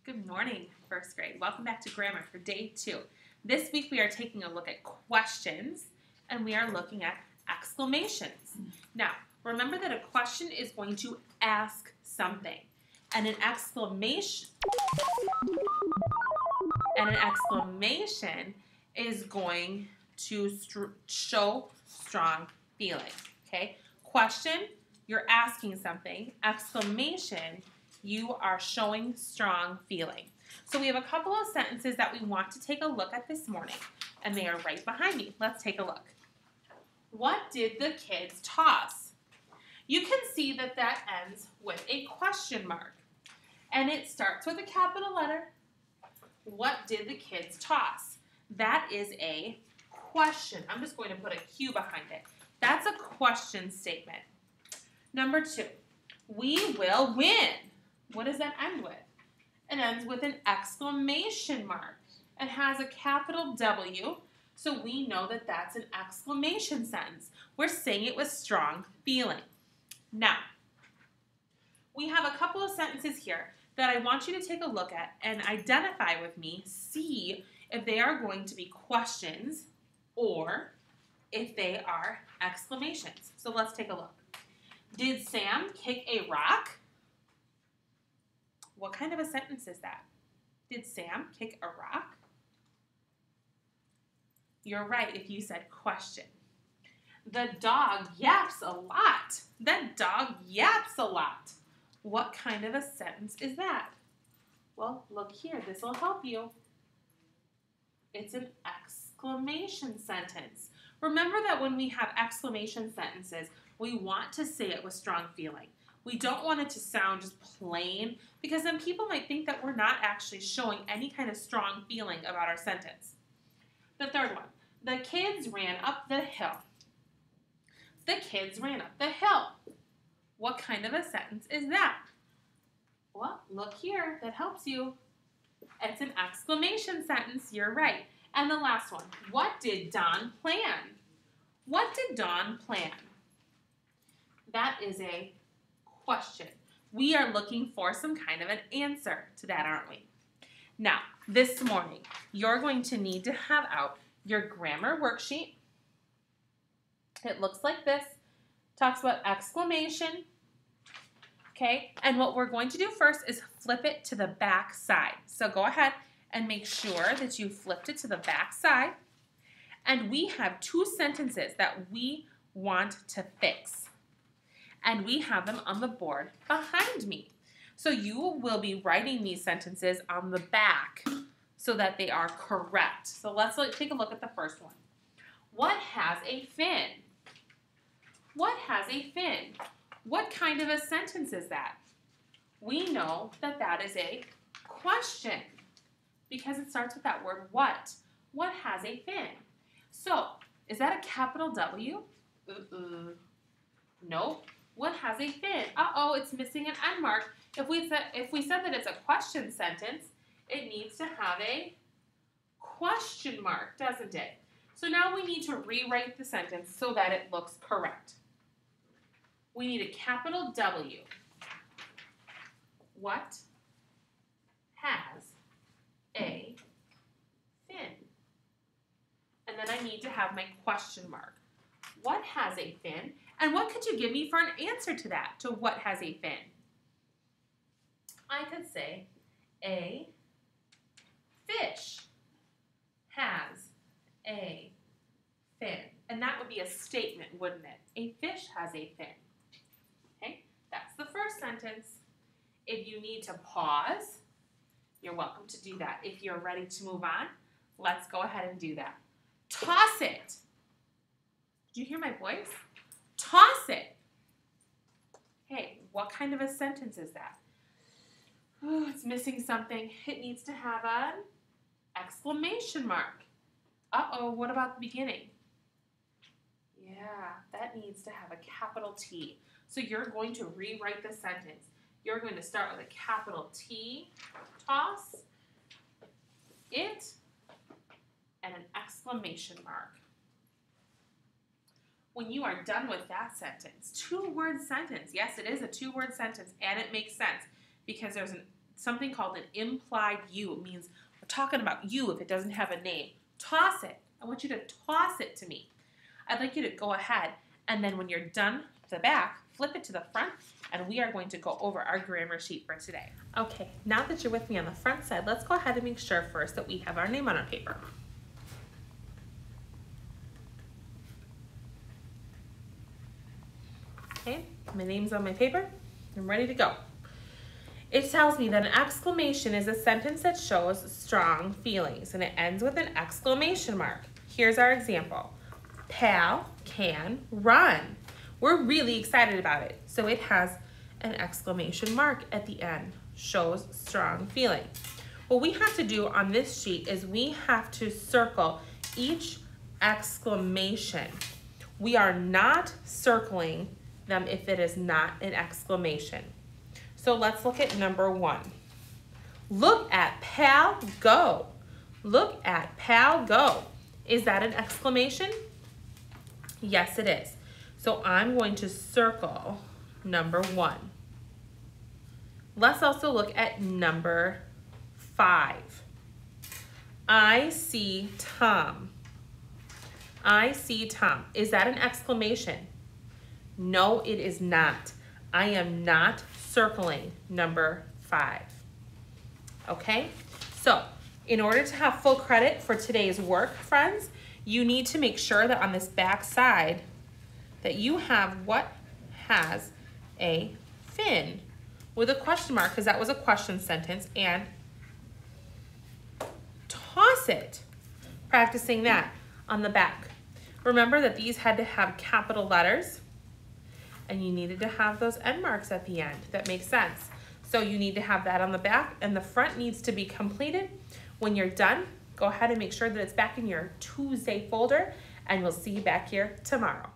Good morning, first grade. Welcome back to Grammar for Day 2. This week we are taking a look at questions and we are looking at exclamations. Now, remember that a question is going to ask something, and an exclamation is going to show strong feeling. Okay? Question, you're asking something. Exclamation, you are showing strong feeling. So we have a couple of sentences that we want to take a look at this morning, and they are right behind me. Let's take a look. What did the kids toss? You can see that that ends with a question mark, and it starts with a capital letter. What did the kids toss? That is a question. I'm just going to put a Q behind it. That's a question statement. Number 2, we will win. What does that end with? It ends with an exclamation mark. It has a capital W, so we know that that's an exclamation sentence. We're saying it with strong feeling. Now, we have a couple of sentences here that I want you to take a look at and identify with me, see if they are going to be questions or if they are exclamations. So let's take a look. Did Sam kick a rock? What kind of a sentence is that? Did Sam kick a rock? You're right if you said question. The dog yaps a lot. That dog yaps a lot. What kind of a sentence is that? Well, look here. This will help you. It's an exclamation sentence. Remember that when we have exclamation sentences, we want to say it with strong feeling. We don't want it to sound just plain, because then people might think that we're not actually showing any kind of strong feeling about our sentence. The third one, the kids ran up the hill. The kids ran up the hill. What kind of a sentence is that? Well, look here, that helps you. It's an exclamation sentence, you're right. And the last one, what did Don plan? What did Don plan? That is a question. We are looking for some kind of an answer to that, aren't we? Now, this morning, you're going to need to have out your grammar worksheet. It looks like this. Talks about exclamation. Okay, and what we're going to do first is flip it to the back side. So go ahead and make sure that you flipped it to the back side. And we have 2 sentences that we want to fix. And we have them on the board behind me. So you will be writing these sentences on the back so that they are correct. So let's take a look at the first one. What has a fin? What has a fin? What kind of a sentence is that? We know that that is a question because it starts with that word what. What has a fin? So, is that a capital W? Nope. What has a fin? Uh-oh, it's missing an end mark. If we said that it's a question sentence, it needs to have a question mark, doesn't it? So now we need to rewrite the sentence so that it looks correct. We need a capital W. What has a fin? And then I need to have my question mark. What has a fin? And what could you give me for an answer to that, to what has a fin? I could say a fish has a fin. And that would be a statement, wouldn't it? A fish has a fin. Okay, that's the first sentence. If you need to pause, you're welcome to do that. If you're ready to move on, let's go ahead and do that. Toss it. Did you hear my voice? Toss it. Hey, what kind of a sentence is that? Oh, it's missing something. It needs to have an exclamation mark. Uh-oh, what about the beginning? Yeah, that needs to have a capital T. So you're going to rewrite the sentence. You're going to start with a capital T, toss, it, and an exclamation mark. When you are done with that sentence, 2-word sentence, yes, it is a 2-word sentence, and it makes sense because there's a something called an implied you. It means we're talking about you if it doesn't have a name. Toss it. I want you to toss it to me. I'd like you to go ahead and then when you're done the back, flip it to the front and we are going to go over our grammar sheet for today. Okay, now that you're with me on the front side, let's go ahead and make sure first that we have our name on our paper. Okay, my name's on my paper. I'm ready to go. It tells me that an exclamation is a sentence that shows strong feelings and it ends with an exclamation mark. Here's our example. Pal can run. We're really excited about it. So it has an exclamation mark at the end. Shows strong feeling. What we have to do on this sheet is we have to circle each exclamation. We are not circling them if it is not an exclamation. So let's look at number 1. Look at Pal go. Look at Pal go. Is that an exclamation? Yes, it is. So I'm going to circle number 1. Let's also look at number 5. I see Tom. I see Tom. Is that an exclamation? No, it is not. I am not circling number 5. Okay? So, in order to have full credit for today's work, friends, you need to make sure that on this back side that you have what has a fin with a question mark because that was a question sentence, and toss it. Practicing that on the back. Remember that these had to have capital letters and you needed to have those end marks at the end. That makes sense. So you need to have that on the back and the front needs to be completed. When you're done, go ahead and make sure that it's back in your Tuesday folder and we'll see you back here tomorrow.